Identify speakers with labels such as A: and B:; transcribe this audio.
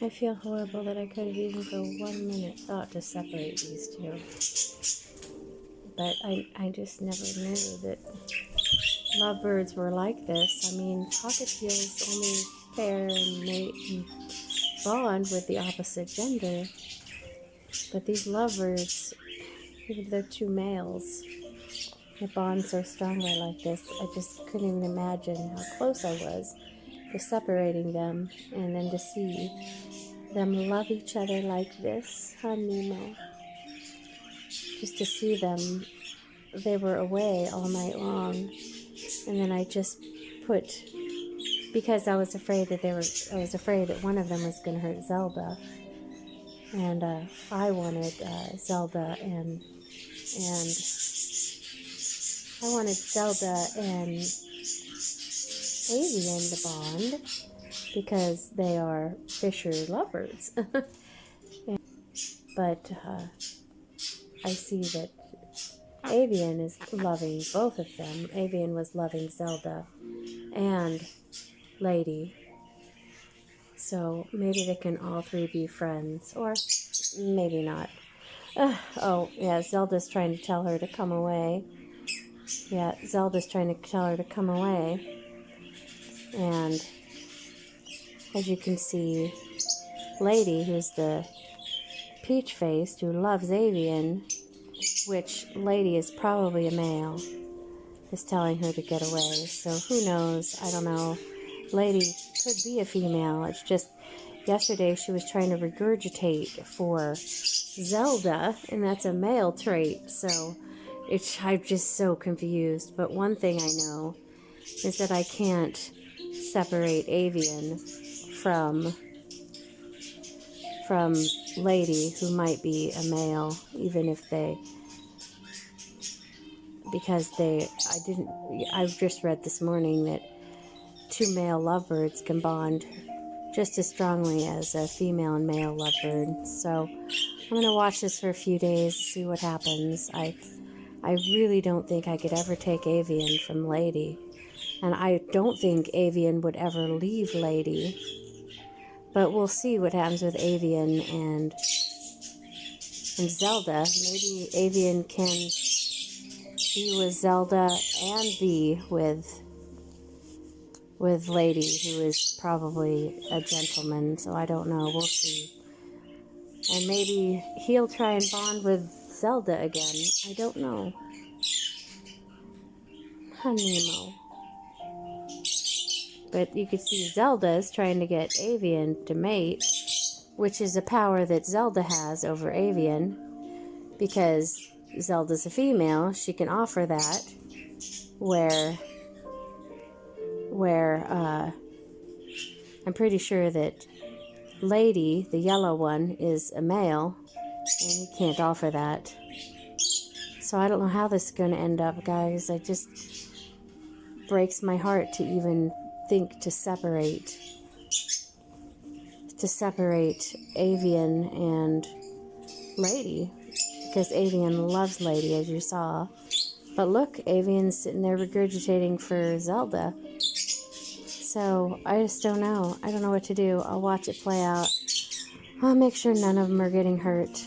A: I feel horrible that I could have even for 1 minute thought to separate these two. But I just never knew that lovebirds were like this. I mean, cockatiels only pair and mate and bond with the opposite gender. But these lovebirds, even if they're two males, they bond so strongly like this. I just couldn't even imagine how close I was to separating them, and then to see them love each other like this, huh, Nemo? Just to see them, they were away all night long, and then I just put, because I was afraid that one of them was going to hurt Zelda, and I wanted Zelda and I wanted Zelda and Avian to bond because they are Fisher lovebirds. But I see that Avian is loving both of them. Avian was loving Zelda and Lady. So maybe they can all three be friends, or maybe not. Oh, yeah, Zelda's trying to tell her to come away. Yeah, Zelda's trying to tell her to come away. And as you can see, Lady, who's the peach-faced, who loves Avian, which Lady is probably a male, is telling her to get away. So who knows? I don't know. Lady could be a female. It's just yesterday she was trying to regurgitate for Zelda, and that's a male trait. So I'm just so confused. But one thing I know is that I can't separate Avian from Lady, who might be a male, even if I've just read this morning that two male lovebirds can bond just as strongly as a female and male lovebird. So I'm going to watch this for a few days, see what happens. I really don't think I could ever take Avian from Lady. And I don't think Avian would ever leave Lady. But we'll see what happens with Avian and Zelda. Maybe Avian can be with Zelda and be with Lady, who is probably a gentleman. So I don't know. We'll see. And maybe he'll try and bond with Zelda again. I don't know. Nemo. But you can see Zelda is trying to get Avian to mate, which is a power that Zelda has over Avian. Because Zelda's a female, she can offer that. Where I'm pretty sure that Lady, the yellow one, is a male, and he can't offer that. So I don't know how this is going to end up, guys. It just breaks my heart to even think to separate Avian and Lady, because Avian loves Lady, as you saw. But look, Avian's sitting there regurgitating for Zelda. So I just don't know. I don't know what to do. I'll watch it play out. I'll make sure none of them are getting hurt.